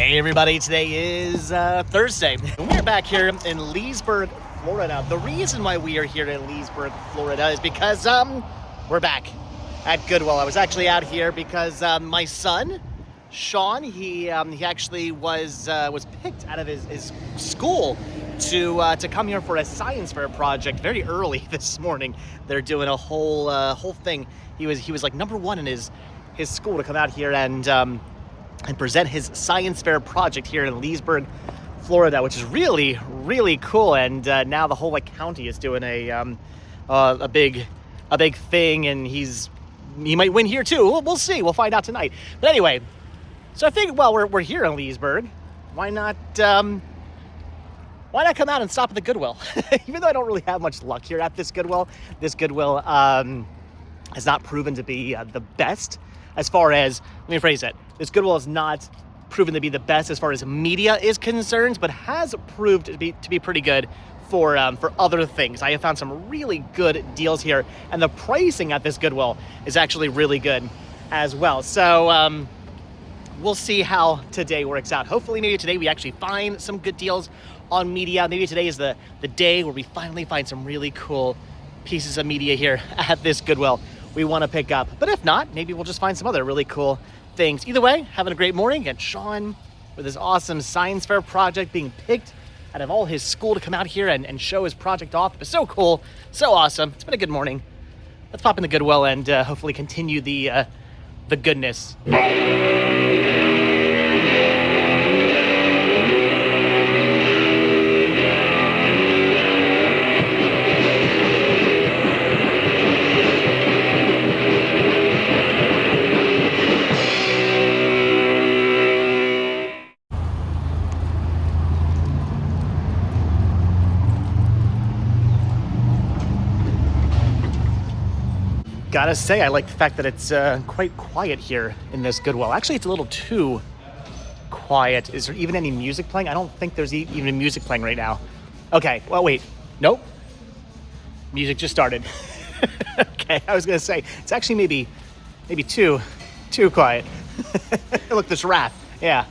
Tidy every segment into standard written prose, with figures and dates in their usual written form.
Hey everybody, today is Thursday. We're back here in Leesburg, Florida. The reason why we are here in Leesburg, Florida is because we're back at Goodwill. I was actually out here because my son, Sean, he actually was picked out of his school to come here for a science fair project very early this morning. They're doing a whole thing. He was like number one in his school to come out here and present his science fair project here in Leesburg, Florida, which is really, really cool. And now the whole county is doing a big thing, and he might win here too. We'll see. We'll find out tonight. But anyway, so I think we're here in Leesburg. Why not come out and stop at the Goodwill? Even though I don't really have much luck here at this Goodwill has not proven to be the best as far as, let me phrase it, this Goodwill has not proven to be the best as far as media is concerned, but has proved to be pretty good for other things. I have found some really good deals here, and the pricing at this Goodwill is actually really good as well. So we'll see how today works out. Hopefully maybe today we actually find some good deals on media. Maybe today is the day where we finally find some really cool pieces of media here at this Goodwill we want to pick up. But if not, maybe we'll just find some other really cool things. Either way, having a great morning. And Sean with his awesome science fair project being picked out of all his school to come out here and show his project off. It was so cool, so awesome. It's been a good morning. Let's pop in the Goodwill and hopefully continue the goodness. Gotta say, I like the fact that it's quite quiet here in this Goodwill. Actually, it's a little too quiet. Is there even any music playing? I don't think there's even music playing right now. Okay, well, wait. Nope. Music just started. Okay, I was gonna say, it's actually maybe too quiet. Look, this wrath. Yeah,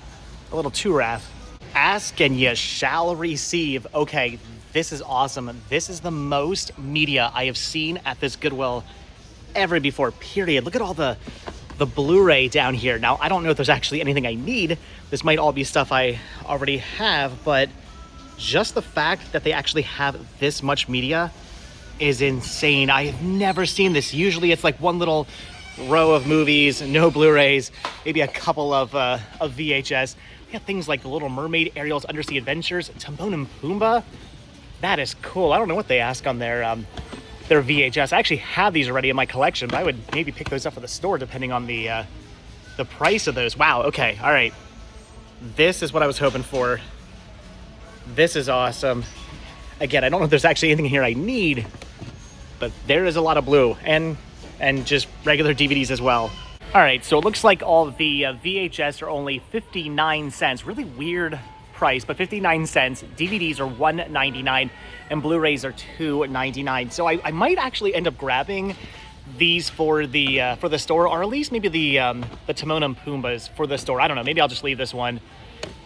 a little too wrath. Ask and you shall receive. Okay, this is awesome. This is the most media I have seen at this Goodwill ever before, period. Look at all the Blu-ray down here. Now, I don't know if there's actually anything I need. This might all be stuff I already have, but just the fact that they actually have this much media is insane. I have never seen this. Usually it's like one little row of movies, no Blu-rays, maybe a couple of VHS. We have things like The Little Mermaid, Ariel's Undersea Adventures, Timon and Pumbaa. That is cool. I don't know what they ask on their VHS. I actually have these already in my collection, but I would maybe pick those up at the store depending on the price of those. Wow, okay, all right. This is what I was hoping for. This is awesome. Again, I don't know if there's actually anything here I need, but there is a lot of blue and just regular DVDs as well. All right, so it looks like all the VHS are only 59 cents. Really weird price, but 59 cents. DVDs are $1.99 and Blu-rays are $2.99. So I might actually end up grabbing these for the store, or at least maybe the Timon and Pumbaas for the store. I don't know. Maybe I'll just leave this one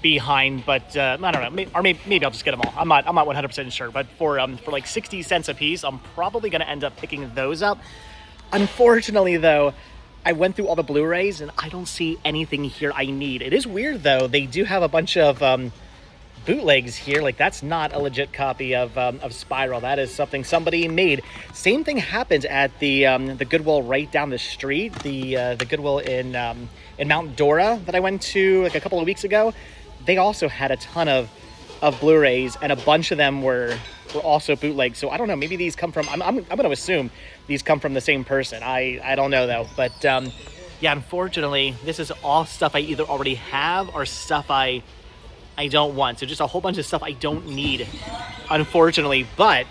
behind, but I don't know. Or maybe I'll just get them all. I'm not 100% sure. But for like 60 cents a piece, I'm probably going to end up picking those up. Unfortunately, though, I went through all the Blu-rays and I don't see anything here I need. It is weird though. They do have a bunch of bootlegs here. Like, that's not a legit copy of Spiral. That is something somebody made. Same thing happened at the Goodwill right down the street. The Goodwill in Mount Dora that I went to like a couple of weeks ago. They also had a ton of Blu-rays, and a bunch of them were also bootlegs. So I don't know, maybe these come from, I'm going to assume these come from the same person. I don't know though, but yeah, unfortunately, this is all stuff I either already have or stuff I don't want. So just a whole bunch of stuff I don't need, unfortunately. But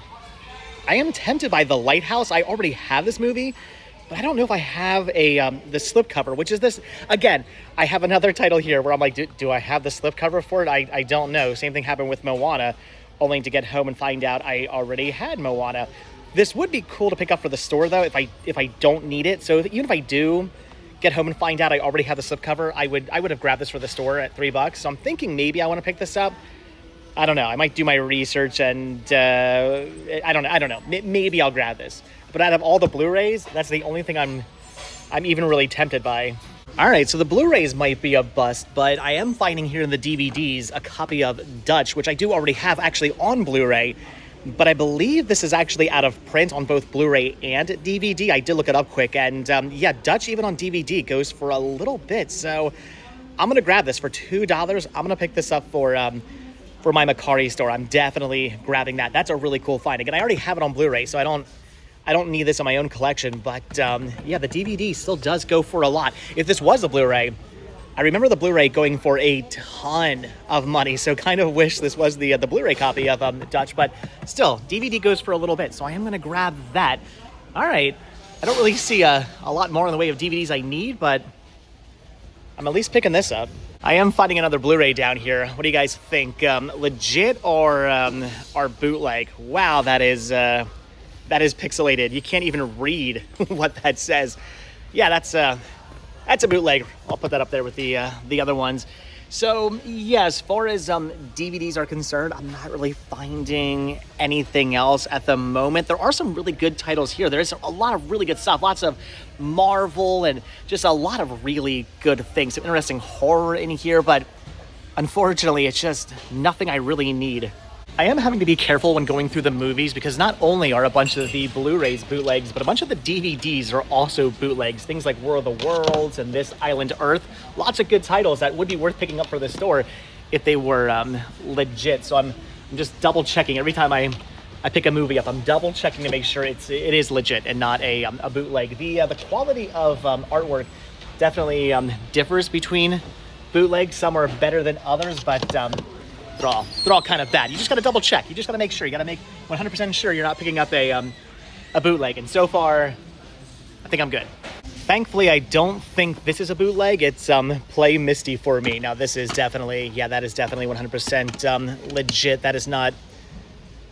I am tempted by The Lighthouse. I already have this movie, but I don't know if I have the slipcover, which is this. Again, I have another title here where I'm like, do I have the slipcover for it? I don't know. Same thing happened with Moana, only to get home and find out I already had Moana. This would be cool to pick up for the store though, if I don't need it. So even if I do get home and find out I already have the slipcover, I would have grabbed this for the store at $3. So I'm thinking maybe I want to pick this up. I don't know. I might do my research and I don't know. Maybe I'll grab this. But out of all the Blu-rays, that's the only thing I'm even really tempted by. All right, so the Blu-rays might be a bust, but I am finding here in the DVDs a copy of Dutch, which I do already have actually on Blu-ray, but I believe this is actually out of print on both Blu-ray and DVD. I did look it up quick, and yeah, Dutch even on DVD goes for a little bit, so I'm gonna grab this for $2. I'm gonna pick this up for my Mercari store. I'm definitely grabbing that. That's a really cool find. Again, I already have it on Blu-ray, so I don't need this in my own collection, but yeah, the DVD still does go for a lot. If this was a Blu-ray, I remember the Blu-ray going for a ton of money, so kind of wish this was the Blu-ray copy of Dutch, but still, DVD goes for a little bit, so I am going to grab that. All right, I don't really see a lot more in the way of DVDs I need, but I'm at least picking this up. I am finding another Blu-ray down here. What do you guys think? Legit or bootleg? Wow, that is pixelated. You can't even read what that says. Yeah, that's a bootleg. I'll put that up there with the other ones. So yeah, as far as DVDs are concerned, I'm not really finding anything else at the moment. There are some really good titles here. There's a lot of really good stuff. Lots of Marvel and just a lot of really good things. Some interesting horror in here, but unfortunately, it's just nothing I really need. I am having to be careful when going through the movies because not only are a bunch of the Blu-rays bootlegs, but a bunch of the DVDs are also bootlegs. Things like War of the Worlds and This Island Earth. Lots of good titles that would be worth picking up for the store if they were legit. So I'm just double checking every time I pick a movie up. I'm double checking to make sure it is legit and not a bootleg. The quality of artwork definitely differs between bootlegs. Some are better than others, but they're all kind of bad. You just got to double check. You just got to make sure. You got to make 100% sure you're not picking up a bootleg. And so far, I think I'm good. Thankfully, I don't think this is a bootleg. It's Play Misty for Me. Now, this is definitely, that is definitely 100% legit. That is not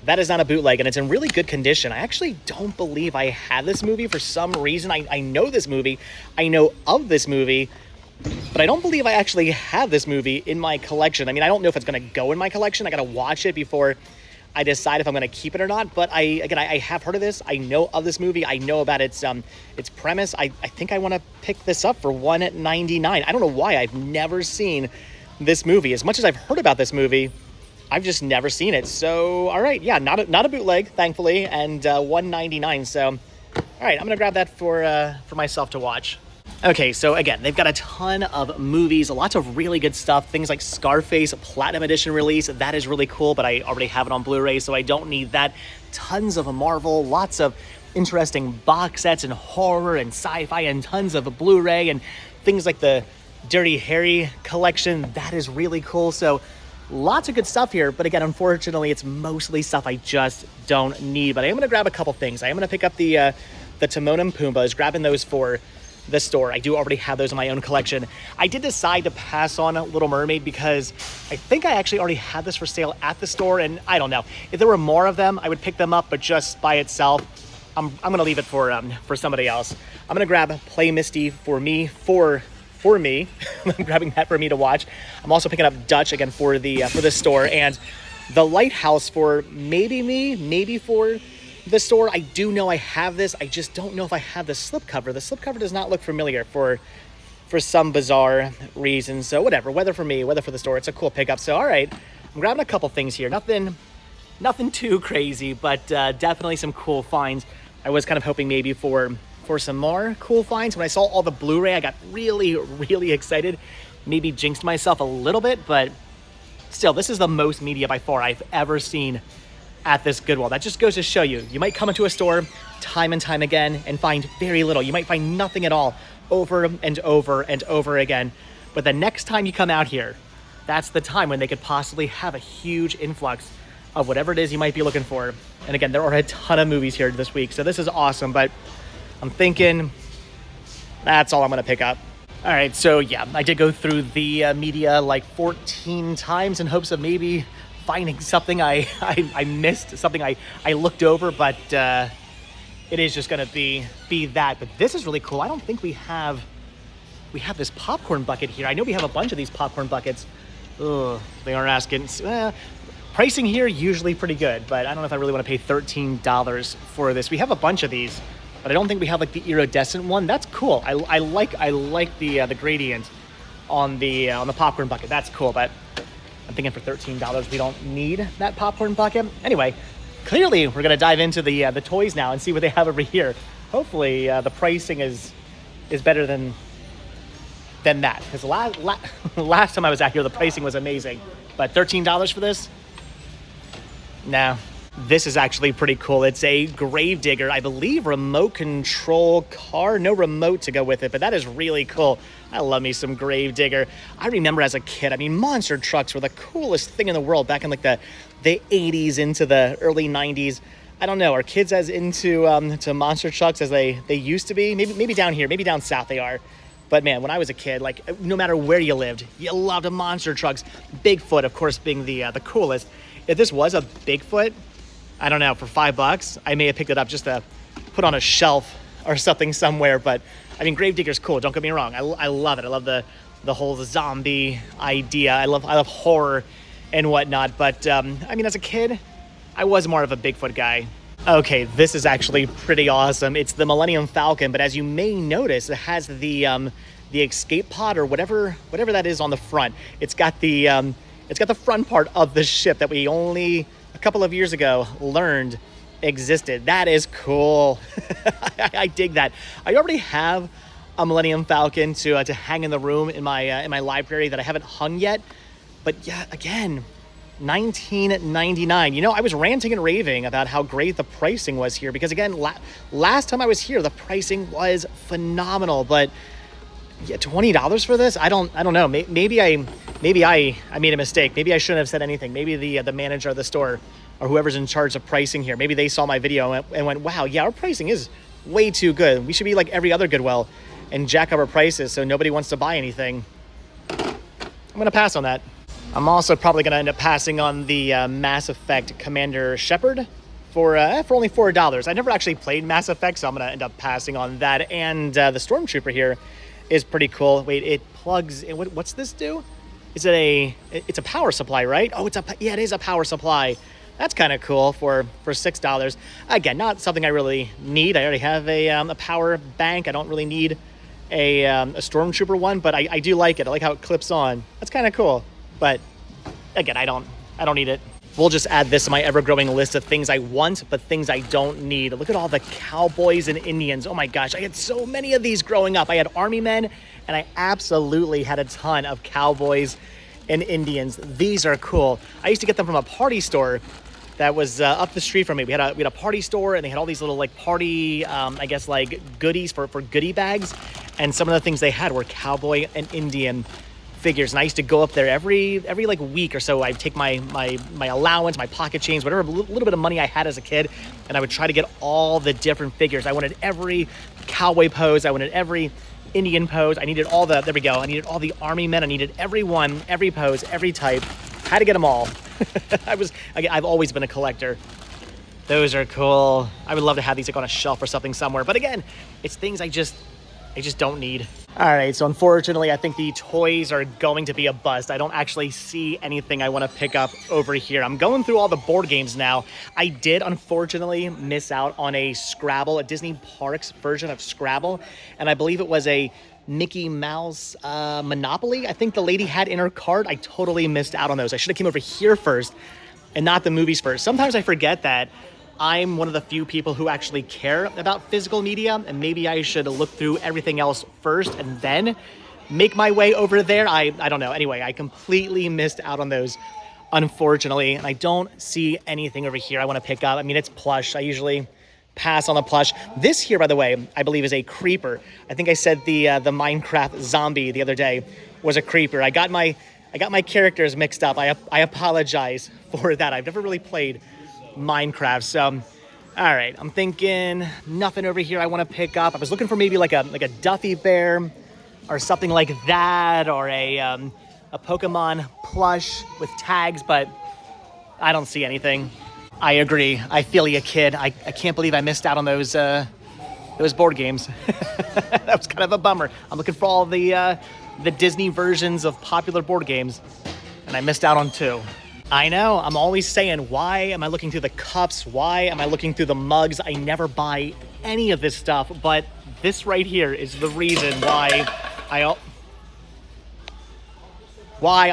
a bootleg, and it's in really good condition. I actually don't believe I have this movie for some reason. I know this movie. I know of this movie. But I don't believe I actually have this movie in my collection. I mean, I don't know if it's going to go in my collection. I got to watch it before I decide if I'm going to keep it or not. But I have heard of this. I know of this movie. I know about its premise. I think I want to pick this up for $1.99. I don't know why. I've never seen this movie. As much as I've heard about this movie, I've just never seen it. So, all right, yeah, not a bootleg, thankfully, and $1.99. So, all right, I'm going to grab that for myself to watch. Okay, so again, they've got a ton of movies, lots of really good stuff, things like Scarface, Platinum Edition release, that is really cool, but I already have it on Blu-ray, so I don't need that. Tons of Marvel, lots of interesting box sets and horror and sci-fi, and tons of Blu-ray, and things like the Dirty Harry collection, that is really cool. So lots of good stuff here, but again, unfortunately, it's mostly stuff I just don't need. But I am going to grab a couple things. I am going to pick up the Timon and Pumbas, grabbing those for the store. I do already have those in my own collection. I did decide to pass on Little Mermaid because I think I actually already had this for sale at the store, and I don't know. If there were more of them, I would pick them up, but just by itself, I'm going to leave it for somebody else. I'm going to grab Play Misty for me. I'm grabbing that for me to watch. I'm also picking up Dutch again for the store, and The Lighthouse for maybe me, maybe for the store. I do know I have this. I just don't know if I have the slipcover. The slipcover does not look familiar for some bizarre reason. So whatever, whether for me, whether for the store, it's a cool pickup. So all right, I'm grabbing a couple things here. Nothing too crazy, but definitely some cool finds. I was kind of hoping maybe for some more cool finds. When I saw all the Blu-ray, I got really, really excited. Maybe jinxed myself a little bit, but still, this is the most media by far I've ever seen at this Goodwill. That just goes to show you, you might come into a store time and time again and find very little. You might find nothing at all over and over and over again. But the next time you come out here, that's the time when they could possibly have a huge influx of whatever it is you might be looking for. And again, there are a ton of movies here this week, so this is awesome, but I'm thinking that's all I'm gonna pick up. All right, so yeah, I did go through the media like 14 times in hopes of maybe finding something I missed, something I looked over, but it is just gonna be that. But this is really cool. I don't think we have we have this popcorn bucket here. I know we have a bunch of these popcorn buckets. Ugh, they aren't asking. Pricing here usually pretty good, but I don't know if I really want to pay $13 for this. We have a bunch of these, but I don't think we have like the iridescent one. That's cool. I like the gradient on the popcorn bucket. That's cool, but I'm thinking for $13 we don't need that popcorn bucket. Anyway, clearly we're gonna dive into the toys now and see what they have over here. Hopefully the pricing is better than that, because last time I was out here the pricing was amazing, but $13 for this? No. This is actually pretty cool. It's a grave digger, I believe remote control car. No remote to go with it, but that is really cool. I love me some grave digger. I remember as a kid, I mean, monster trucks were the coolest thing in the world back in like the 80s into the early 90s. I don't know, are kids as into to monster trucks as they used to be? Maybe down here, maybe down south they are. But man, when I was a kid, like no matter where you lived, you loved monster trucks. Bigfoot, of course, being the coolest. If this was a Bigfoot, I don't know, for $5, I may have picked it up just to put on a shelf or something somewhere. But I mean, Gravedigger's cool. Don't get me wrong. I love it. I love the whole zombie idea. I love horror and whatnot. But I mean, as a kid, I was more of a Bigfoot guy. Okay, this is actually pretty awesome. It's the Millennium Falcon, but as you may notice, it has the escape pod or whatever that is on the front. It's got the front part of the ship that we only a couple of years ago learned existed. That is cool. I dig that. I already have a Millennium Falcon to hang in the room in my library that I haven't hung yet. But yeah, again, $19.99. You know, I was ranting and raving about how great the pricing was here because again, last time I was here, the pricing was phenomenal. But yeah, $20 for this? I don't know. Maybe I made a mistake. Maybe I shouldn't have said anything. Maybe the manager of the store or whoever's in charge of pricing here, maybe they saw my video and went, wow, yeah, our pricing is way too good. We should be like every other Goodwill and jack up our prices so nobody wants to buy anything. I'm gonna pass on that. I'm also probably gonna end up passing on the Mass Effect Commander Shepard for only $4. I never actually played Mass Effect, so I'm gonna end up passing on that. And the Stormtrooper here is pretty cool. Wait, it plugs in. What's this do? Is it it's a power supply, right? Oh, yeah, it is a power supply. That's kind of cool for $6. Again, not something I really need. I already have a power bank. I don't really need a Stormtrooper one, but I do like it. I like how it clips on. That's kind of cool. But again, I don't need it. We'll just add this to my ever-growing list of things I want, but things I don't need. Look at all the cowboys and Indians. Oh my gosh, I had so many of these growing up. I had army men, and I absolutely had a ton of cowboys and Indians. These are cool. I used to get them from a party store that was up the street from me. We had a party store, and they had all these little like party, I guess like goodies for goodie bags. And some of the things they had were cowboy and Indian figures, and I used to go up there every like week or so. I'd take my allowance, my pocket change, whatever little bit of money I had as a kid, and I would try to get all the different figures. I wanted every cowboy pose, I wanted every Indian pose, I needed all the, there we go, I needed all the army men, I needed every one, every pose, every type. Had to get them all. I've always been a collector. Those are cool. I would love to have these like on a shelf or something somewhere, but again, it's things I just don't need. All right, so unfortunately, I think the toys are going to be a bust. I don't actually see anything I want to pick up over here. I'm going through all the board games now. I did, unfortunately, miss out on a Scrabble, a Disney Parks version of Scrabble, and I believe it was a Mickey Mouse Monopoly. I think the lady had in her cart. I totally missed out on those. I should have came over here first and not the movies first. Sometimes I forget that I'm one of the few people who actually care about physical media, and maybe I should look through everything else first and then make my way over there. I don't know. Anyway, I completely missed out on those, unfortunately, and I don't see anything over here I want to pick up. I mean, it's plush. I usually pass on the plush. This here, by the way, I believe is a creeper. I think I said the Minecraft zombie the other day was a creeper. I got my characters mixed up. I apologize for that. I've never really played Minecraft, so all right, I'm thinking nothing over here I want to pick up. I was looking for maybe like a Duffy bear or something like that, or a Pokemon plush with tags, but I don't see anything. I agree. I feel you, kid. I can't believe I missed out on those It was board games. That was kind of a bummer. I'm looking for all the Disney versions of popular board games, and I missed out on 2. I know, I'm always saying, why am I looking through the cups? Why am I looking through the mugs? I never buy any of this stuff, but this right here is the reason why I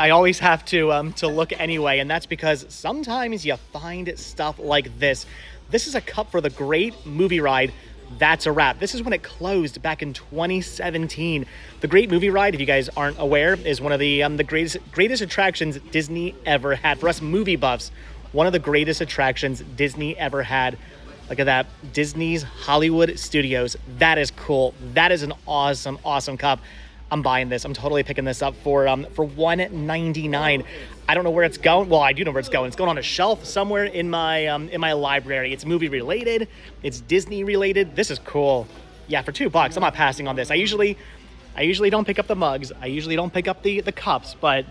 always have to look anyway, and that's because sometimes you find stuff like this. This is a cup for the Great Movie Ride. That's a wrap. This is when it closed back in 2017. The Great Movie Ride, if you guys aren't aware, is one of the greatest attractions Disney ever had. For us movie buffs, one of the greatest attractions Disney ever had. Look at that, Disney's Hollywood Studios. That is cool. That is an awesome, awesome cup. I'm buying this. I'm totally picking this up for $199. I don't know where it's going. Well, I do know where it's going. It's going on a shelf somewhere in my library. It's movie related. It's Disney related. This is cool. Yeah, for $2, I'm not passing on this. I usually don't pick up the mugs. I usually don't pick up the cups, but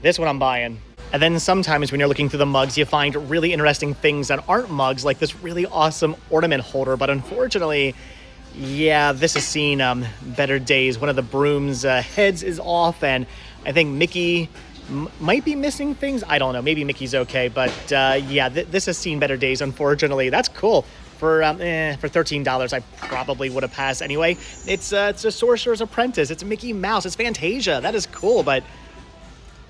this one I'm buying. And then sometimes when you're looking through the mugs, you find really interesting things that aren't mugs, like this really awesome ornament holder. But unfortunately, yeah, this has seen better days. One of the broom's heads is off, and I think Mickey might be missing things. I don't know. Maybe Mickey's okay, but yeah, this has seen better days, unfortunately. That's cool. For $13, I probably would have passed anyway. It's a Sorcerer's Apprentice. It's Mickey Mouse. It's Fantasia. That is cool, but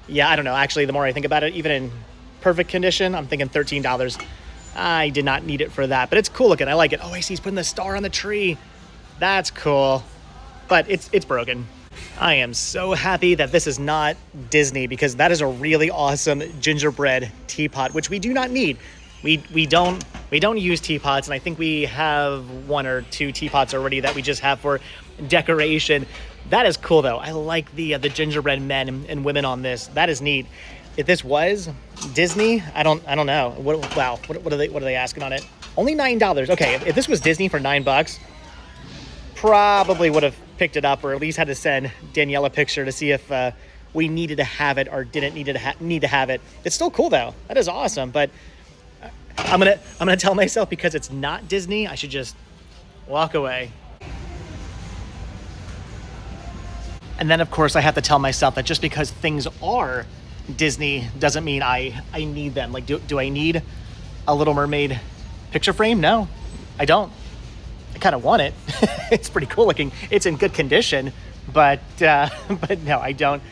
yeah, I don't know. Actually, the more I think about it, even in perfect condition, I'm thinking $13. I did not need it for that, but it's cool looking. I like it. Oh, I see he's putting the star on the tree. That's cool, but it's broken. I am so happy that this is not Disney, because that is a really awesome gingerbread teapot, which we do not need. We don't use teapots, and I think we have 1 or 2 teapots already that we just have for decoration. That is cool though. I like the gingerbread men and women on this. That is neat. If this was Disney, I don't know. What are they asking on it? Only $9. Okay, if this was Disney for $9, probably would have picked it up, or at least had to send Danielle a picture to see if we needed to have it or didn't need to have it. It's still cool though. That is awesome, but I'm gonna tell myself, because it's not Disney, I should just walk away. And then of course I have to tell myself that just because things are Disney doesn't mean I need them. Like, do I need a Little Mermaid picture frame? No, I don't. I kind of want it. It's pretty cool looking. It's in good condition, but no, I don't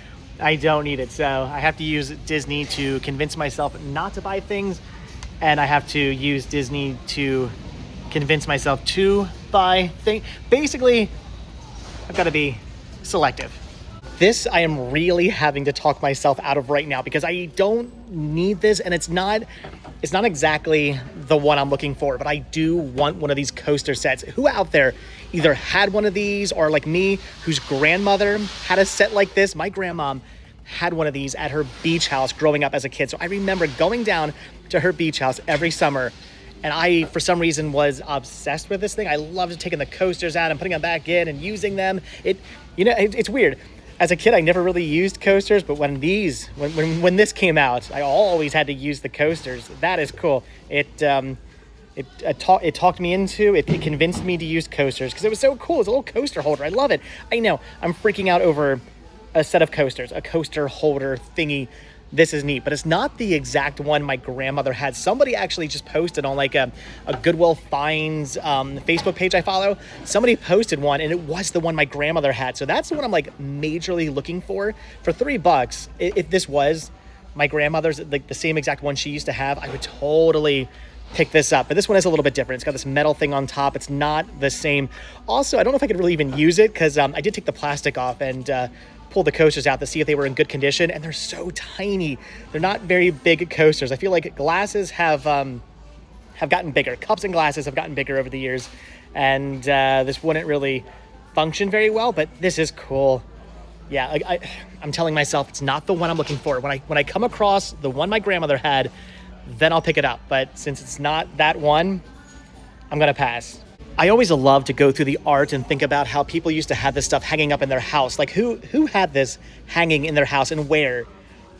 need it. So I have to use Disney to convince myself not to buy things, and I have to use Disney to convince myself to buy things. Basically, I've got to be selective. This I am really having to talk myself out of right now, because I don't need this, and it's not exactly the one I'm looking for, but I do want one of these coaster sets. Who out there either had one of these, or like me, whose grandmother had a set like this? My grandmom had one of these at her beach house growing up as a kid. So I remember going down to her beach house every summer, and I, for some reason, was obsessed with this thing. I loved taking the coasters out and putting them back in and using them. It's weird. As a kid, I never really used coasters, but when this came out, I always had to use the coasters. That is cool. It talked me into it. It convinced me to use coasters because it was so cool. It's a little coaster holder. I love it. I know I'm freaking out over a set of coasters, a coaster holder thingy. This is neat, but it's not the exact one my grandmother had. Somebody actually just posted on like a Goodwill Finds Facebook page I follow. Somebody posted one, and it was the one my grandmother had. So that's the one I'm like majorly looking for $3. If this was my grandmother's, like the same exact one she used to have, I would totally pick this up. But this one is a little bit different. It's got this metal thing on top. It's not the same. Also, I don't know if I could really even use it, because I did take the plastic off and pulled the coasters out to see if they were in good condition, and they're so tiny. They're not very big coasters. I feel like glasses have gotten bigger. Cups and glasses have gotten bigger over the years, and this wouldn't really function very well, but this is cool. Yeah, I'm telling myself it's not the one I'm looking for. When I come across the one my grandmother had, then I'll pick it up. But since it's not that one, I'm gonna pass. I always love to go through the art and think about how people used to have this stuff hanging up in their house. Like who had this hanging in their house, and where?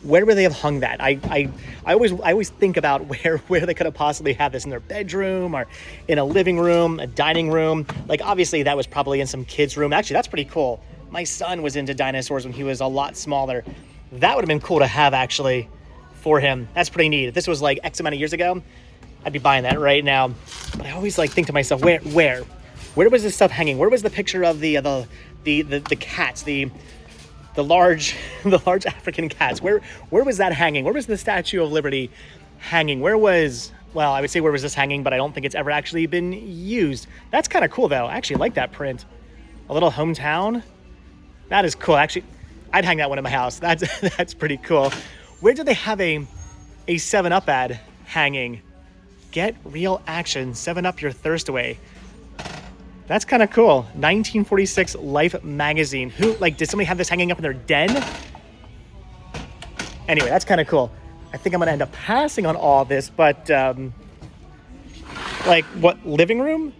where would they have hung that? I always think about where they could have possibly had this, in their bedroom or in a living room, a dining room. Like, obviously that was probably in some kid's room. Actually, that's pretty cool. My son was into dinosaurs when he was a lot smaller. That would have been cool to have actually for him. That's pretty neat. If this was like X amount of years ago, I'd be buying that right now. But I always like think to myself, where was this stuff hanging? Where was the picture of the cats, the large African cats? Where was that hanging? Where was the Statue of Liberty hanging? Well, I would say where was this hanging, but I don't think it's ever actually been used. That's kind of cool though. I actually like that print. A little hometown. That is cool. Actually, I'd hang that one in my house. That's pretty cool. Where did they have a 7-Up ad hanging? Get real action, 7-Up your thirst away. That's kind of cool. 1946 Life magazine. Did somebody have this hanging up in their den? Anyway, that's kind of cool. I think I'm gonna end up passing on all this, but what, living room?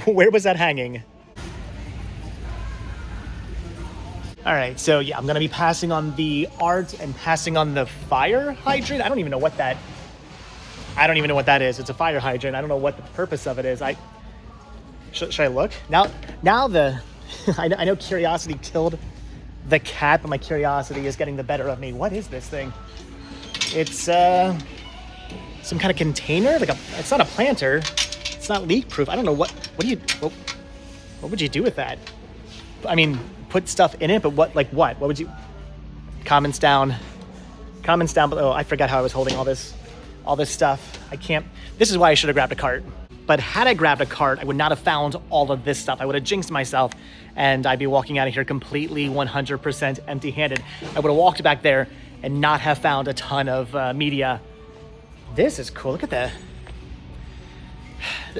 Where was that hanging? All right, so yeah, I'm gonna be passing on the art and passing on the fire hydrant. I don't even know what that is. It's a fire hydrant. I don't know what the purpose of it is. Should I look? Now I know curiosity killed the cat, but my curiosity is getting the better of me. What is this thing? It's some kind of container. It's not a planter. It's not leak proof. I don't know what would you do with that? I mean, put stuff in it, but what would you? Comments down below. I forgot how I was holding all this stuff. I can't. This is why I should have grabbed a cart. But had I grabbed a cart, I would not have found all of this stuff. I would have jinxed myself, and I'd be walking out of here completely 100% empty-handed. I would have walked back there and not have found a ton of media. This is cool. Look at that.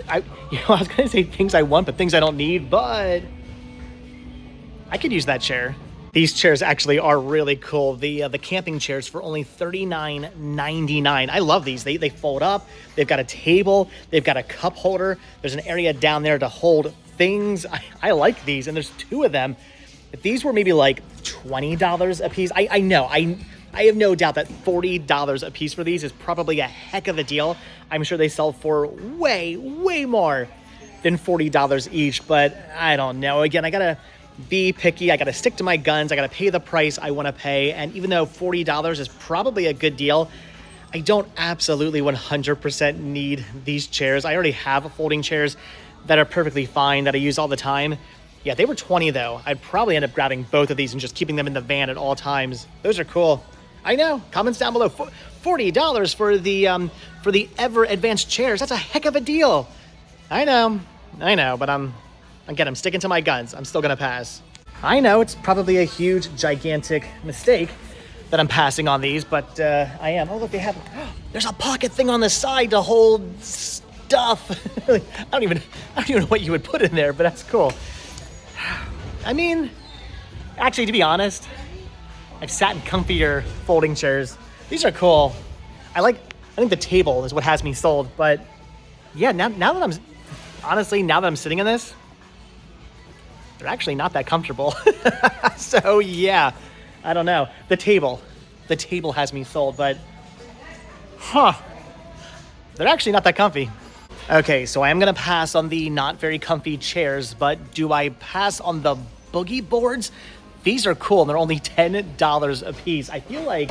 I was going to say things I want, but things I don't need, but I could use that chair. These chairs actually are really cool. The camping chairs for only $39.99. I love these. They fold up. They've got a table. They've got a cup holder. There's an area down there to hold things. I like these, and there's 2 of them. If these were maybe like $20 a piece, I know. I have no doubt that $40 a piece for these is probably a heck of a deal. I'm sure they sell for way, way more than $40 each, but I don't know. Again, I gotta be picky. I got to stick to my guns. I got to pay the price I want to pay. And even though $40 is probably a good deal, I don't absolutely 100% need these chairs. I already have folding chairs that are perfectly fine that I use all the time. Yeah, they were $20 though. I'd probably end up grabbing both of these and just keeping them in the van at all times. Those are cool. I know. Comments down below. $40 for the ever advanced chairs. That's a heck of a deal. I know, but I'm sticking to my guns. I'm still gonna pass. I know it's probably a huge, gigantic mistake that I'm passing on these, but I am. Oh, look, there's a pocket thing on the side to hold stuff. I don't even know what you would put in there, but that's cool. I mean, actually, to be honest, I've sat in comfier folding chairs. These are cool. I think the table is what has me sold, but yeah, now that I'm sitting in this, they're actually not that comfortable. So yeah, I don't know. The table has me sold, but they're actually not that comfy. Okay, so I am gonna pass on the not very comfy chairs, but do I pass on the boogie boards? These are cool, and they're only $10 a piece. I feel like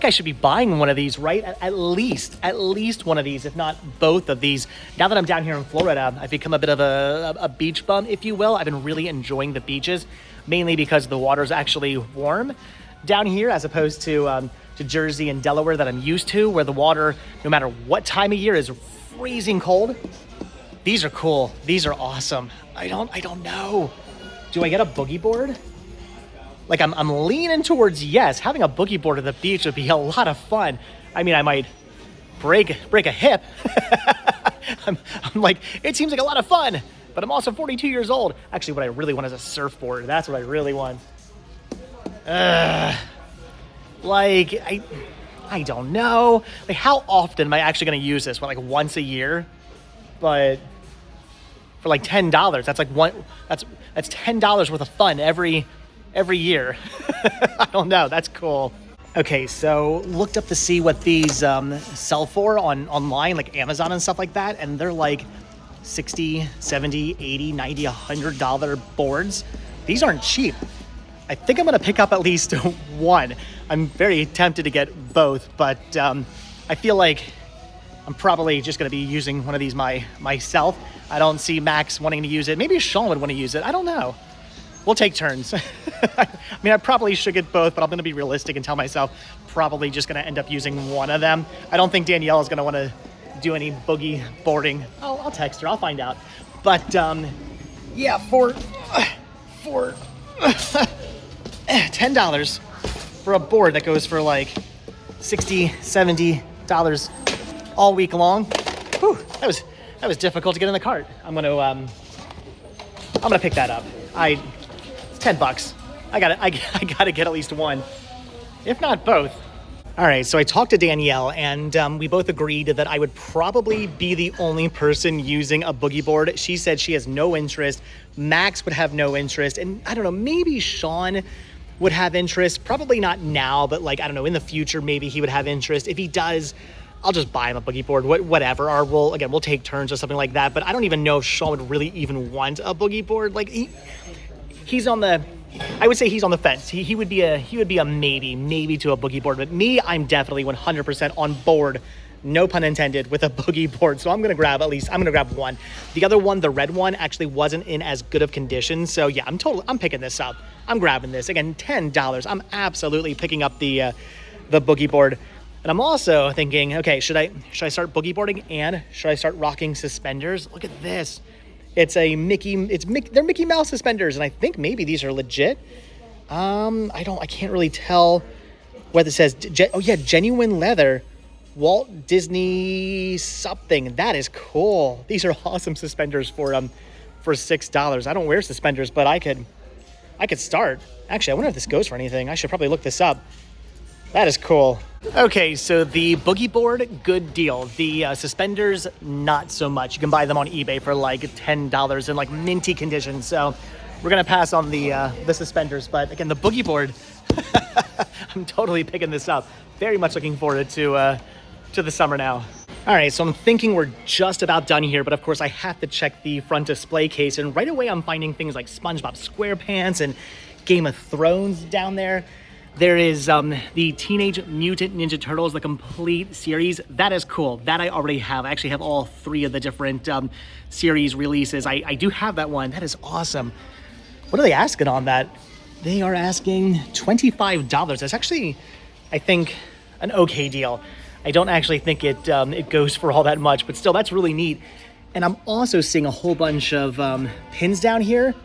I should be buying one of these, right? At least one of these, if not both of these. Now that I'm down here in Florida, I've become a bit of a beach bum, if you will. I've been really enjoying the beaches, mainly because the water's actually warm down here, as opposed to Jersey and Delaware that I'm used to, where the water, no matter what time of year, is freezing cold. These are cool. These are awesome. I don't know. Do I get a boogie board? Like, I'm leaning towards yes. Having a boogie board at the beach would be a lot of fun. I mean, I might break a hip. I'm like, it seems like a lot of fun, but I'm also 42 years old. Actually, what I really want is a surfboard. That's what I really want. I don't know. Like, how often am I actually going to use this? What, like once a year? But for like $10, that's like that's $10 worth of fun every year. I don't know. That's cool. Okay, so looked up to see what these sell for online, like Amazon and stuff like that, and they're like 60, 70, 80, 90, $100 boards. These aren't cheap. I think I'm gonna pick up at least one. I'm very tempted to get both, but I feel like I'm probably just gonna be using one of these myself. I don't see Max wanting to use it. Maybe Sean would want to use it. I don't know. We'll take turns. I mean, I probably should get both, but I'm gonna be realistic and tell myself probably just gonna end up using one of them. I don't think Danielle is gonna wanna do any boogie boarding. I'll text her, I'll find out. But yeah, for $10 for a board that goes for like $60, $70 all week long. Whew, that was difficult to get in the cart. I'm gonna pick that up. It's $10. I gotta get at least one, if not both. All right, so I talked to Danielle, and we both agreed that I would probably be the only person using a boogie board. She said she has no interest. Max would have no interest, and I don't know, maybe Sean would have interest. Probably not now, but like, I don't know, in the future, maybe he would have interest. If he does, I'll just buy him a boogie board, whatever. Or we'll take turns or something like that. But I don't even know if Sean would really even want a boogie board. Like I would say he's on the fence. He would be a maybe to a boogie board. But me, I'm definitely 100% on board, no pun intended, with a boogie board. So I'm gonna grab one. The other one, the red one, actually wasn't in as good of condition. So yeah, I'm picking this up. I'm grabbing this. Again, $10. I'm absolutely picking up the boogie board. And I'm also thinking, okay, should I start boogie boarding and should I start rocking suspenders? Look at this. They're Mickey Mouse suspenders, and I think maybe these are legit. I can't really tell what it says. Genuine leather, Walt Disney something. That is cool. These are awesome suspenders for $6. I don't wear suspenders, but I could start. Actually, I wonder if this goes for anything. I should probably look this up. That is cool. Okay, so the boogie board, good deal. The suspenders, not so much. You can buy them on eBay for like $10 in like minty condition. So we're gonna pass on the suspenders. But again, the boogie board, I'm totally picking this up. Very much looking forward to the summer now. All right, so I'm thinking we're just about done here, but of course I have to check the front display case, and right away I'm finding things like SpongeBob SquarePants and Game of Thrones down there. There is the Teenage Mutant Ninja Turtles, the complete series. That is cool. That I already have. I actually have all three of the different series releases. I do have that one. That is awesome. What are they asking on that? They are asking $25. That's actually, I think, an okay deal. I don't actually think it goes for all that much, but still, that's really neat. And I'm also seeing a whole bunch of pins down here.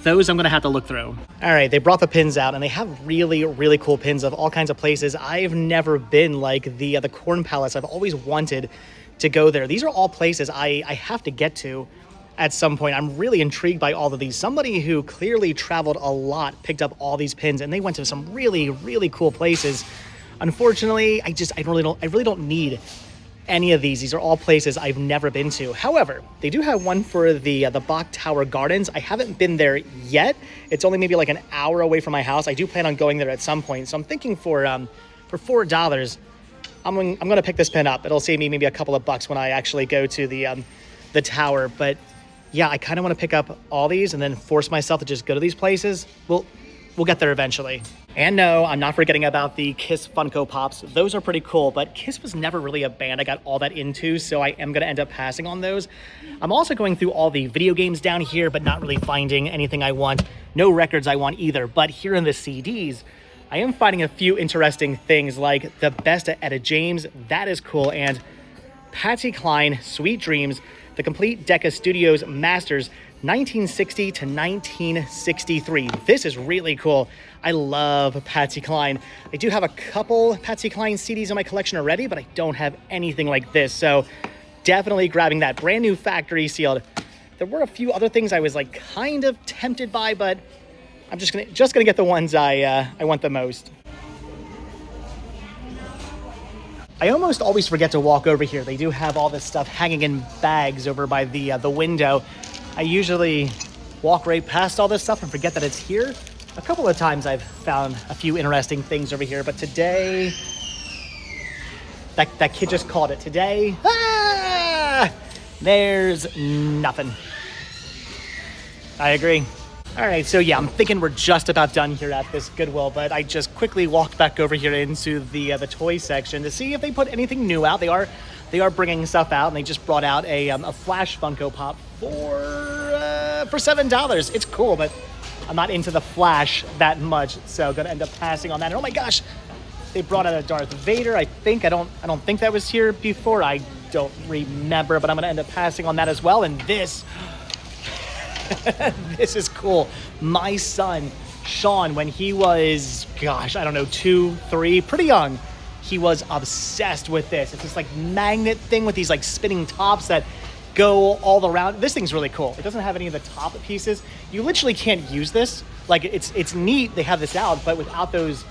Those I'm gonna have to look through. All right, they brought the pins out, and they have really, really cool pins of all kinds of places. I've never been, like the Corn Palace. I've always wanted to go there. These are all places I have to get to at some point. I'm really intrigued by all of these. Somebody who clearly traveled a lot picked up all these pins, and they went to some really, really cool places. Unfortunately, I really don't need any of these. These are all places I've never been to. However, they do have one for the Bach Tower Gardens. I haven't been there yet. It's only maybe like an hour away from my house. I do plan on going there at some point. So I'm thinking for $4, I'm going to pick this pin up. It'll save me maybe a couple of bucks when I actually go to the tower. But yeah, I kind of want to pick up all these and then force myself to just go to these places. We'll get there eventually. And no, I'm not forgetting about the Kiss Funko Pops. Those are pretty cool, but Kiss was never really a band I got all that into, so I am gonna end up passing on those. I'm also going through all the video games down here, but not really finding anything I want. No records I want either, but here in the CDs, I am finding a few interesting things like the Best of Etta James. That is cool. And Patsy Cline, Sweet Dreams, the complete Decca Studios Masters, 1960 to 1963. This is really cool. I love Patsy Cline. I do have a couple Patsy Cline CDs in my collection already, but I don't have anything like this. So definitely grabbing that. Brand new factory sealed. There were a few other things I was like kind of tempted by, but I'm just gonna get the ones I want the most. I almost always forget to walk over here. They do have all this stuff hanging in bags over by the window. I usually walk right past all this stuff and forget that it's here. A couple of times I've found a few interesting things over here, but today, that kid just called it. Today, there's nothing. I agree. All right, so yeah, I'm thinking we're just about done here at this Goodwill, but I just quickly walked back over here into the toy section to see if they put anything new out. They are bringing stuff out, and they just brought out a Flash Funko Pop for $7. It's cool, but I'm not into the Flash that much, so gonna end up passing on that. And oh my gosh, they brought out a Darth Vader. I don't think that was here before. I don't remember, but I'm gonna end up passing on that as well. And this this is cool. My son Sean, when he was, gosh, I don't know, 2, 3, pretty young, he was obsessed with this. It's this like magnet thing with these like spinning tops that go all around. This thing's really cool. It doesn't have any of the top pieces. You literally can't use this. Like it's neat they have this out, but without those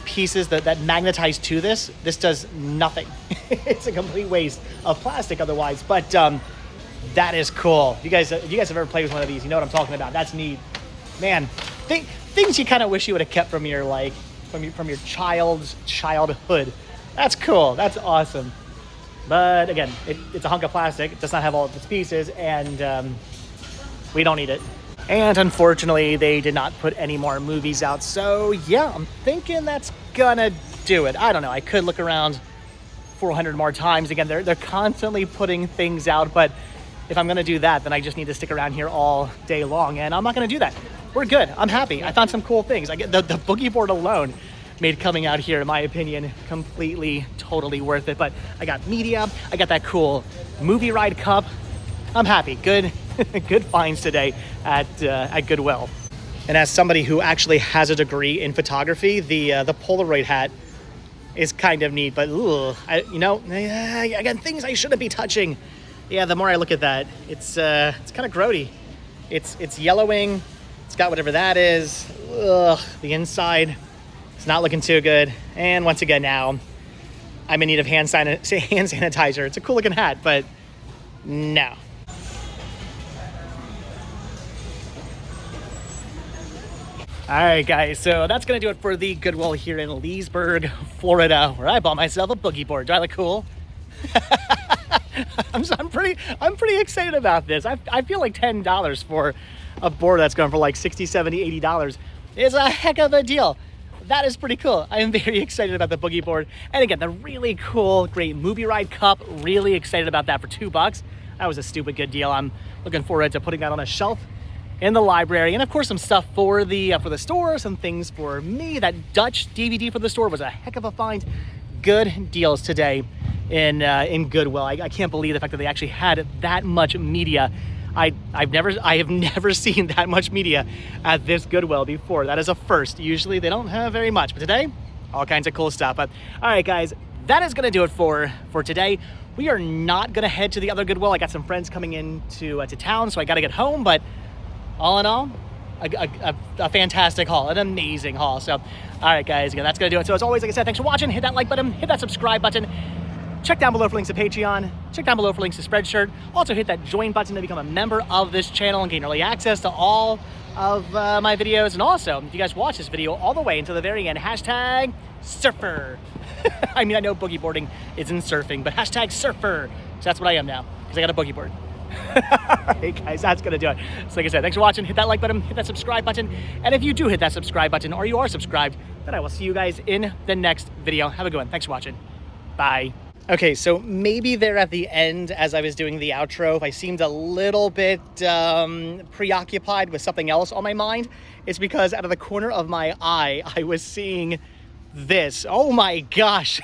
pieces that magnetize to this does nothing. It's a complete waste of plastic otherwise, but that is cool. If you guys have ever played with one of these, you know what I'm talking about. That's neat. Man, things you kind of wish you would have kept from your from your childhood. That's cool. That's awesome. But again, it's a hunk of plastic. It does not have all of its pieces, and we don't need it. And unfortunately, they did not put any more movies out. So yeah, I'm thinking that's gonna do it. I don't know. I could look around 400 more times. Again, they're constantly putting things out, but if I'm gonna do that, then I just need to stick around here all day long, and I'm not gonna do that. We're good. I'm happy. I found some cool things. I get the boogie board alone made coming out here, in my opinion, completely, totally worth it. But I got media. I got that cool movie ride cup. I'm happy. Good, good finds today at Goodwill. And as somebody who actually has a degree in photography, the Polaroid hat is kind of neat. But I got things I shouldn't be touching. Yeah, the more I look at that, it's kind of grody. It's yellowing. It's got whatever that is. Ugh, the inside, it's not looking too good. And once again now, I'm in need of hand sanitizer. It's a cool looking hat, but no. All right, guys, so that's going to do it for the Goodwill here in Leesburg, Florida, where I bought myself a boogie board. Do I look cool? I'm pretty excited about this. I feel like $10 for a board that's going for like $60, $70, $80 is a heck of a deal. That is pretty cool. I am very excited about the boogie board. And again, the really cool, great movie ride cup. Really excited about that for $2. That was a stupid good deal. I'm looking forward to putting that on a shelf in the library. And of course, some stuff for the store, some things for me. That Dutch DVD for the store was a heck of a find. Good deals today in Goodwill. I can't believe the fact that they actually had that much media. I have never seen that much media at this Goodwill before. That is a first. Usually they don't have very much, but today, all kinds of cool stuff. But all right, guys, that is gonna do it for today. We are not gonna head to the other Goodwill. I got some friends coming in to town, so I gotta get home. But all in all, a fantastic haul, an amazing haul. So, all right, guys, again, that's gonna do it. So as always, like I said, thanks for watching. Hit that like button, hit that subscribe button. Check down below for links to Patreon. Check down below for links to Spreadshirt. Also hit that join button to become a member of this channel and gain early access to all of my videos. And also, if you guys watch this video all the way until the very end, hashtag surfer. I mean, I know boogie boarding isn't surfing, but hashtag surfer. So that's what I am now, because I got a boogie board. All right, guys, that's gonna do it. So like I said, thanks for watching. Hit that like button, hit that subscribe button. And if you do hit that subscribe button, or you are subscribed, then I will see you guys in the next video. Have a good one. Thanks for watching. Bye. Okay, so maybe there at the end, as I was doing the outro, if I seemed a little bit preoccupied with something else on my mind, it's because out of the corner of my eye, I was seeing this. Oh my gosh,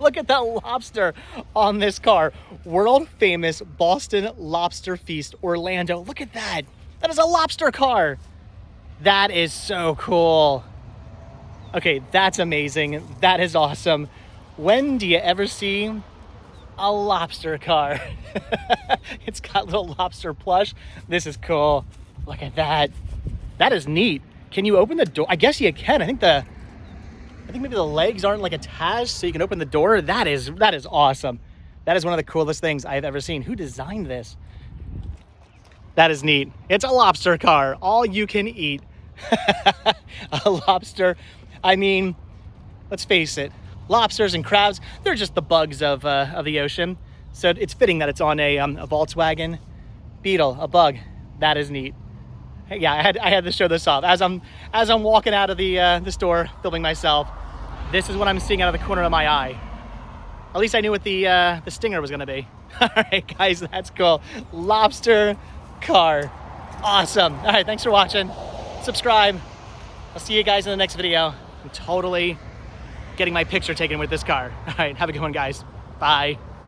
look at that lobster on this car. World famous Boston Lobster Feast, Orlando. Look at that. That is a lobster car. That is so cool. Okay, that's amazing. That is awesome. When do you ever see a lobster car? It's got little lobster plush. This is cool. Look at that. That is neat. Can you open the door? I guess you can. I think maybe the legs aren't like attached, so you can open the door. That is awesome. That is one of the coolest things I've ever seen. Who designed this? That is neat. It's a lobster car. All you can eat. A lobster. I mean, let's face it, lobsters and crabs, they're just the bugs of the ocean. So it's fitting that it's on a Volkswagen Beetle, a bug. That is neat. Yeah, I had to show this off. As I'm walking out of the store, filming myself, this is what I'm seeing out of the corner of my eye. At least I knew what the stinger was gonna be. All right, guys, that's cool. Lobster car. Awesome. All right, thanks for watching. Subscribe. I'll see you guys in the next video. I'm totally getting my picture taken with this car. All right, have a good one, guys. Bye.